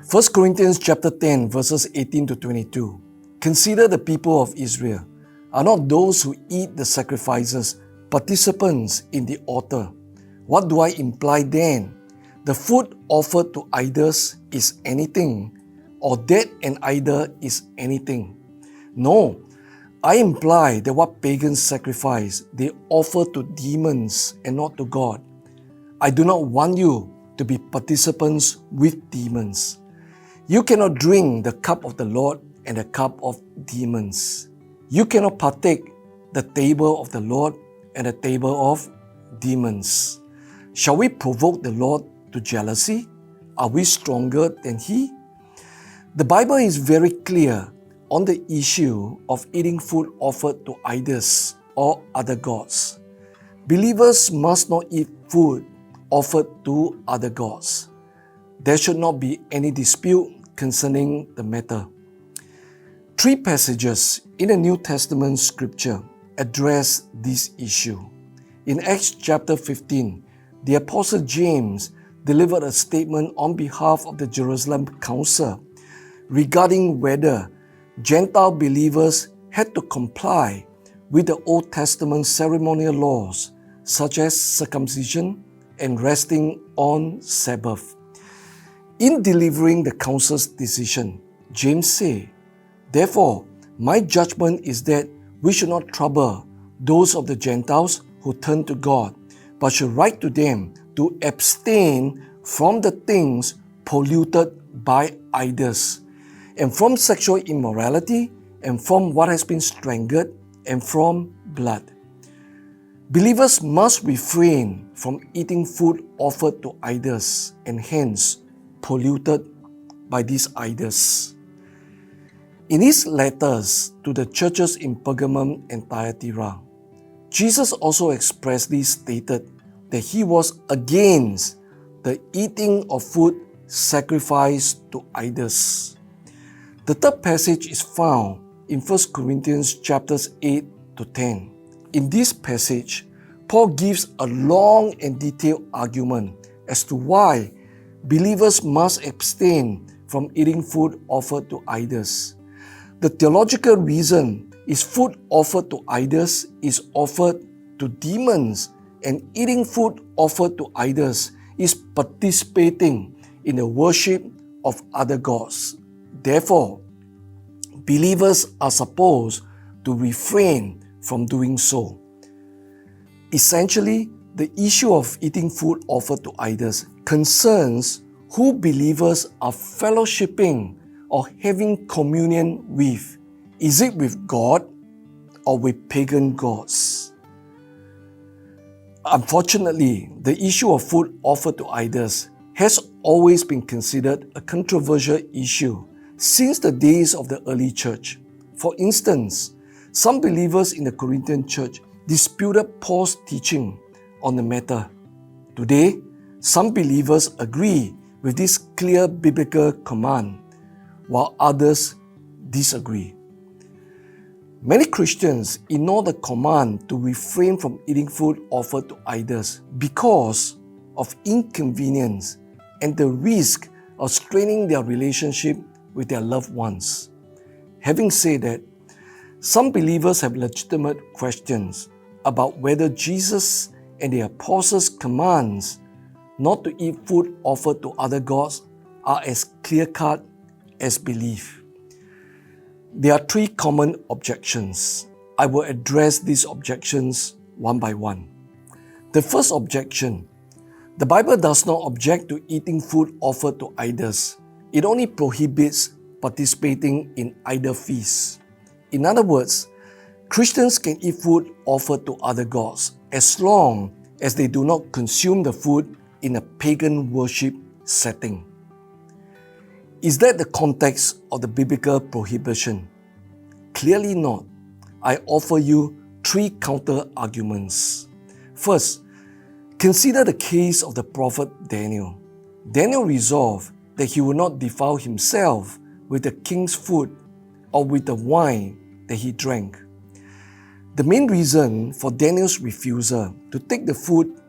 1 Corinthians chapter 10 verses 18 to 22. Consider the people of Israel. Are not those who eat the sacrifices participants in the altar? What do I imply then? The food offered to idols is anything, or that an idol is anything? No, I imply that what pagans sacrifice, they offer to demons and not to God. I do not want you to be participants with demons. You cannot drink the cup of the Lord and the cup of demons. You cannot partake the table of the Lord and the table of demons. Shall we provoke the Lord to jealousy? Are we stronger than He? The Bible is very clear on the issue of eating food offered to idols or other gods. Believers must not eat food offered to other gods. There should not be any dispute concerning the matter. 3 passages in the New Testament scripture address this issue. In Acts chapter 15, the Apostle James delivered a statement on behalf of the Jerusalem Council regarding whether Gentile believers had to comply with the Old Testament ceremonial laws such as circumcision and resting on Sabbath. In delivering the council's decision, James said, "Therefore, my judgment is that we should not trouble those of the Gentiles who turn to God, but should write to them to abstain from the things polluted by idols, and from sexual immorality, and from what has been strangled, and from blood." Believers must refrain from eating food offered to idols and hence polluted by these idols. In his letters to the churches in Pergamum and Thyatira, Jesus also expressly stated that he was against the eating of food sacrificed to idols. The third passage is found in 1 Corinthians chapters 8 to 10. In this passage, Paul gives a long and detailed argument as to why believers must abstain from eating food offered to idols. The theological reason is food offered to idols is offered to demons, and eating food offered to idols is participating in the worship of other gods. Therefore, believers are supposed to refrain from doing so. Essentially, the issue of eating food offered to idols concerns who believers are fellowshipping or having communion with. Is it with God or with pagan gods? Unfortunately, the issue of food offered to idols has always been considered a controversial issue since the days of the early church. For instance, some believers in the Corinthian church disputed Paul's teaching on the matter. Today, some believers agree with this clear biblical command, while others disagree. Many Christians ignore the command to refrain from eating food offered to idols because of inconvenience and the risk of straining their relationship with their loved ones. Having said that, some believers have legitimate questions about whether Jesus and the apostles' commands not to eat food offered to other gods are as clear-cut as belief. There are 3 common objections. I will address these objections one by one. The first objection: the Bible does not object to eating food offered to idols. It only prohibits participating in idol feasts. In other words, Christians can eat food offered to other gods as long as they do not consume the food in a pagan worship setting. Is that the context of the biblical prohibition? Clearly not. I offer you 3 counter-arguments. First, consider the case of the prophet Daniel. Daniel resolved that he would not defile himself with the king's food or with the wine that he drank. The main reason for Daniel's refusal to take the food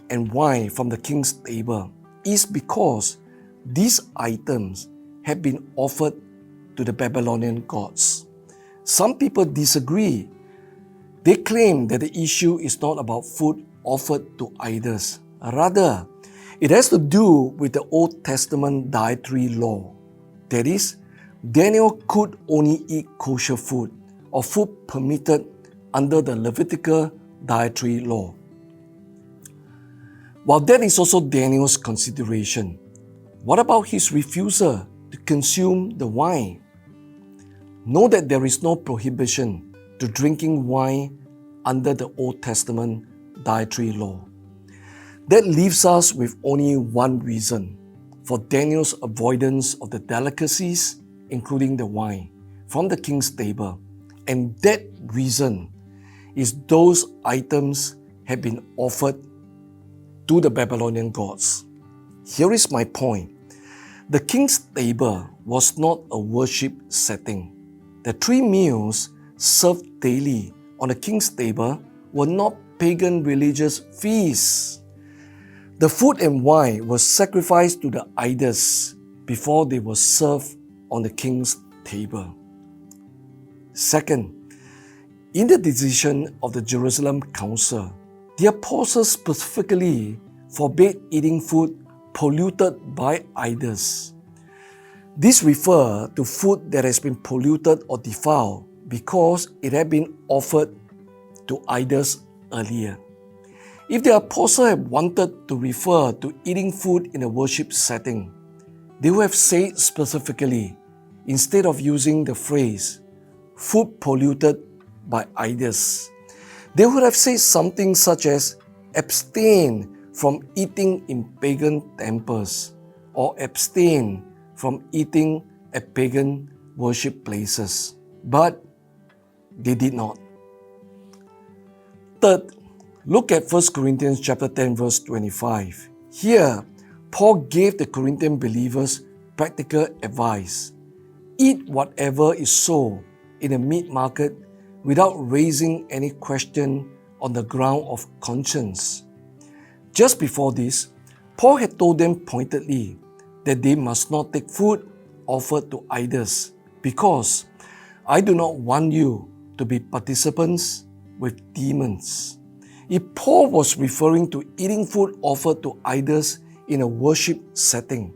and wine from the king's table is because these items had been offered to the Babylonian gods. Some people disagree. They claim that the issue is not about food offered to idols. Rather, it has to do with the Old Testament dietary law. That is, Daniel could only eat kosher food or food permitted under the Levitical dietary law. While that is also Daniel's consideration, what about his refusal to consume the wine? Know that there is no prohibition to drinking wine under the Old Testament dietary law. That leaves us with only one reason for Daniel's avoidance of the delicacies, including the wine, from the king's table. And that reason is those items had been offered to the Babylonian gods. Here is my point. The king's table was not a worship setting. The 3 meals served daily on the king's table were not pagan religious feasts. The food and wine were sacrificed to the idols before they were served on the king's table. Second, in the decision of the Jerusalem Council, the apostles specifically forbade eating food polluted by idols. This refers to food that has been polluted or defiled because it had been offered to idols earlier. If the apostle had wanted to refer to eating food in a worship setting, they would have said specifically, instead of using the phrase, food polluted by idols, they would have said something such as, abstain from eating in pagan temples, or abstain from eating at pagan worship places. But they did not. Third, look at 1 Corinthians chapter 10, verse 25. Here, Paul gave the Corinthian believers practical advice. Eat whatever is sold in the meat market without raising any question on the ground of conscience. Just before this, Paul had told them pointedly that they must not take food offered to idols, because I do not want you to be participants with demons. If Paul was referring to eating food offered to idols in a worship setting,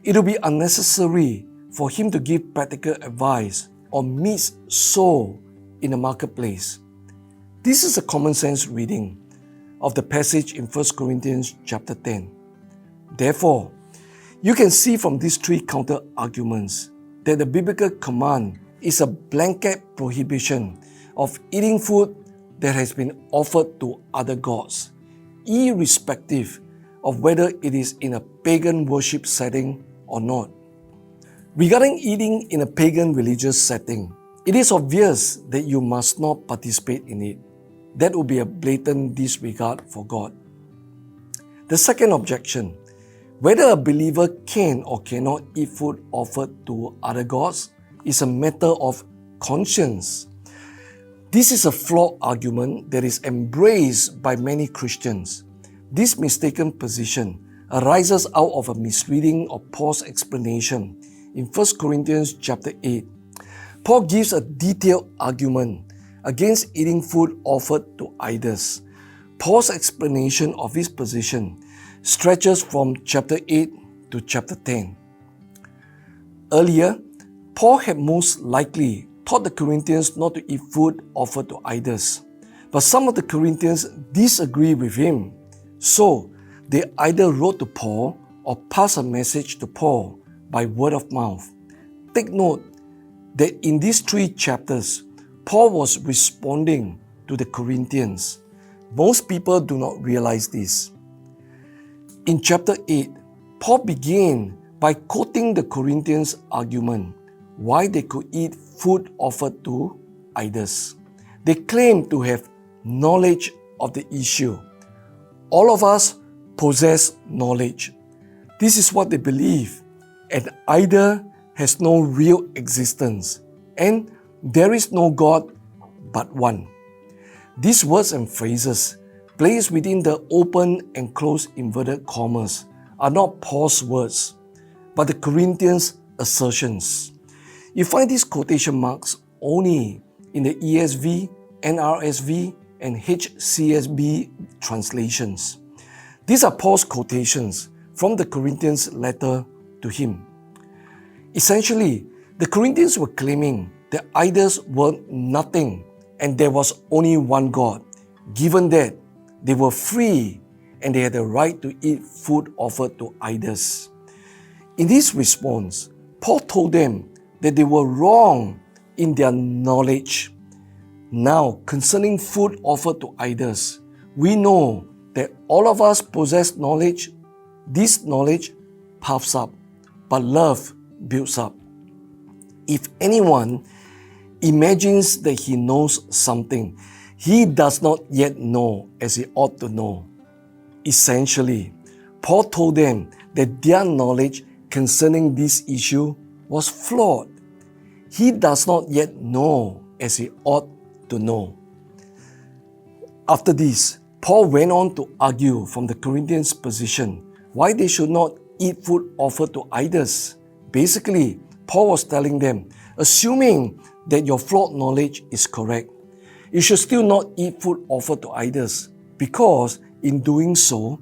it would be unnecessary for him to give practical advice on meat sold in the marketplace. This is a common sense reading of the passage in 1 Corinthians chapter 10. Therefore, you can see from these 3 counter arguments that the biblical command is a blanket prohibition of eating food that has been offered to other gods, irrespective of whether it is in a pagan worship setting or not. Regarding eating in a pagan religious setting, it is obvious that you must not participate in it. That would be a blatant disregard for God. The second objection, whether a believer can or cannot eat food offered to other gods, is a matter of conscience. This is a flawed argument that is embraced by many Christians. This mistaken position arises out of a misreading of Paul's explanation in 1 Corinthians chapter 8. Paul gives a detailed argument against eating food offered to idols. Paul's explanation of his position stretches from chapter 8 to chapter 10. Earlier, Paul had most likely taught the Corinthians not to eat food offered to idols. But some of the Corinthians disagree with him. So, they either wrote to Paul or passed a message to Paul by word of mouth. Take note that in these 3 chapters, Paul was responding to the Corinthians. Most people do not realize this. In chapter 8, Paul began by quoting the Corinthians' argument why they could eat food offered to idols. They claimed to have knowledge of the issue. All of us possess knowledge. This is what they believe. An idol has no real existence, and there is no God but one. These words and phrases, placed within the open and closed inverted commas, are not Paul's words, but the Corinthians' assertions. You find these quotation marks only in the ESV, NRSV, and HCSB translations. These are Paul's quotations from the Corinthians letter to him. Essentially, the Corinthians were claiming that idols were nothing and there was only one God, given that they were free and they had the right to eat food offered to idols. In this response, Paul told them that they were wrong in their knowledge. Now, concerning food offered to idols, we know that all of us possess knowledge. This knowledge puffs up, but love builds up. If anyone imagines that he knows something, he does not yet know as he ought to know. Essentially, Paul told them that their knowledge concerning this issue was flawed. He does not yet know as he ought to know. After this, Paul went on to argue from the Corinthians' position why they should not eat food offered to idols. Basically, Paul was telling them, assuming that your flawed knowledge is correct, you should still not eat food offered to idols, because in doing so,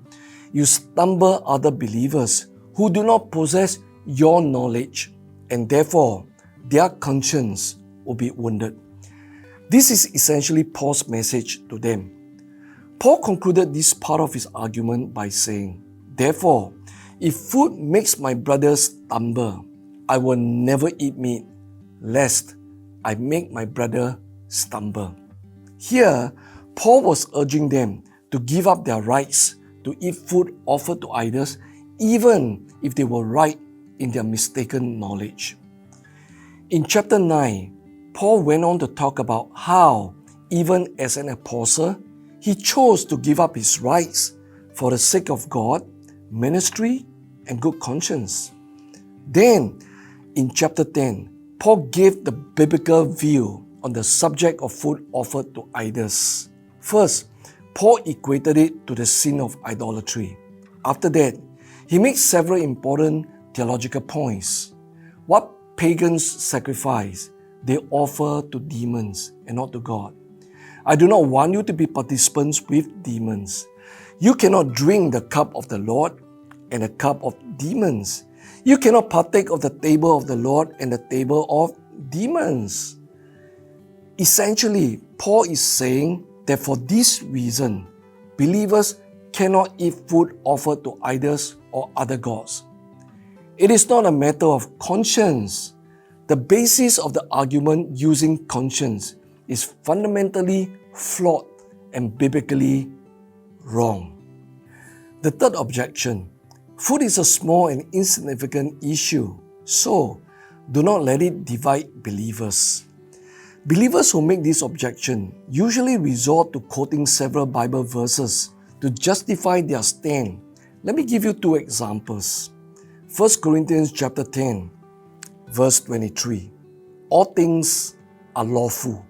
you stumble other believers who do not possess your knowledge, and therefore their conscience will be wounded. This is essentially Paul's message to them. Paul concluded this part of his argument by saying, therefore, if food makes my brothers stumble, I will never eat meat, lest I make my brother stumble. Here, Paul was urging them to give up their rights to eat food offered to idols, even if they were right in their mistaken knowledge. In chapter 9, Paul went on to talk about how, even as an apostle, he chose to give up his rights for the sake of God, ministry, and good conscience. Then, in chapter 10, Paul gave the biblical view on the subject of food offered to idols. First, Paul equated it to the sin of idolatry. After that, he made several important theological points. What pagans sacrifice, they offer to demons and not to God. I do not want you to be participants with demons. You cannot drink the cup of the Lord and the cup of demons. You cannot partake of the table of the Lord and the table of demons. Essentially, Paul is saying that for this reason, believers cannot eat food offered to idols or other gods. It is not a matter of conscience. The basis of the argument using conscience is fundamentally flawed and biblically wrong. The third objection: food is a small and insignificant issue, so do not let it divide believers. Believers who make this objection usually resort to quoting several Bible verses to justify their stand. Let me give you two examples. 1 Corinthians chapter 10, verse 23. All things are lawful.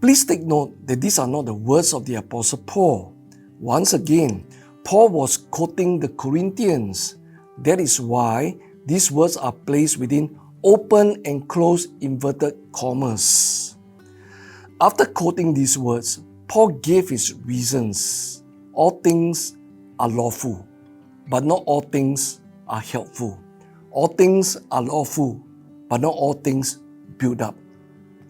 Please take note that these are not the words of the Apostle Paul. Once again, Paul was quoting the Corinthians. That is why these words are placed within open and closed inverted commas. After quoting these words, Paul gave his reasons. All things are lawful, but not all things are helpful. All things are lawful, but not all things build up.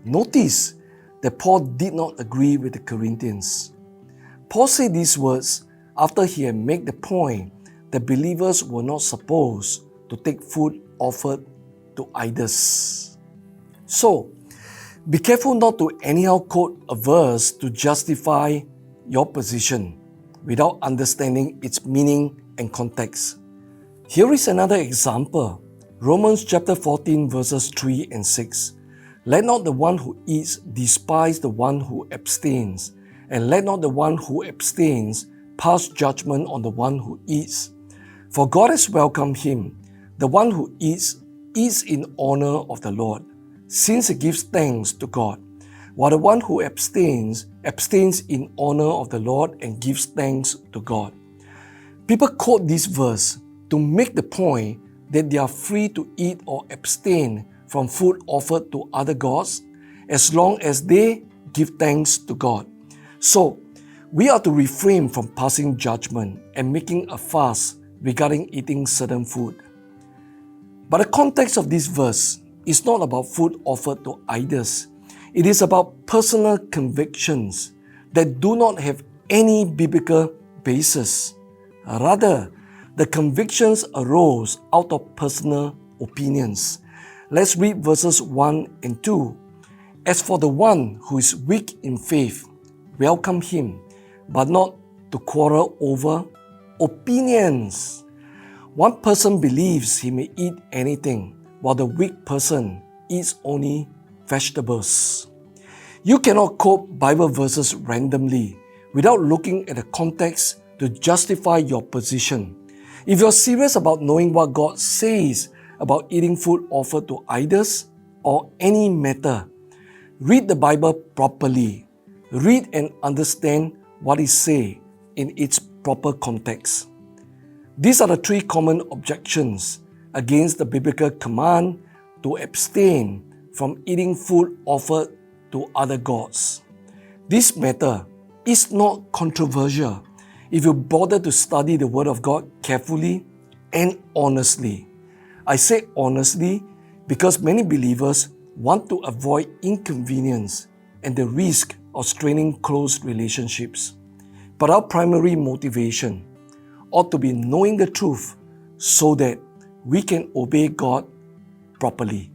Notice that Paul did not agree with the Corinthians. Paul said these words after he had made the point that believers were not supposed to take food offered to idols. So, be careful not to anyhow quote a verse to justify your position without understanding its meaning and context. Here is another example. Romans chapter 14 verses 3 and 6. Let not the one who eats despise the one who abstains, and let not the one who abstains pass judgment on the one who eats. For God has welcomed him. The one who eats in honor of the Lord, since he gives thanks to God, while the one who abstains in honor of the Lord and gives thanks to God. People quote this verse to make the point that they are free to eat or abstain from food offered to other gods as long as they give thanks to God. So, we are to refrain from passing judgment and making a fuss regarding eating certain food. But the context of this verse is not about food offered to idols. It is about personal convictions that do not have any biblical basis. Rather, the convictions arose out of personal opinions. Let's read verses 1 and 2. As for the one who is weak in faith, welcome him, but not to quarrel over opinions. One person believes he may eat anything, while the weak person eats only vegetables. You cannot quote Bible verses randomly without looking at the context to justify your position. If you're serious about knowing what God says about eating food offered to idols or any matter, read the Bible properly. Read and understand what it says in its proper context. These are the three common objections against the biblical command to abstain from eating food offered to other gods. This matter is not controversial if you bother to study the Word of God carefully and honestly. I say honestly because many believers want to avoid inconvenience and the risk of straining close relationships. But our primary motivation ought to be knowing the truth so that we can obey God properly.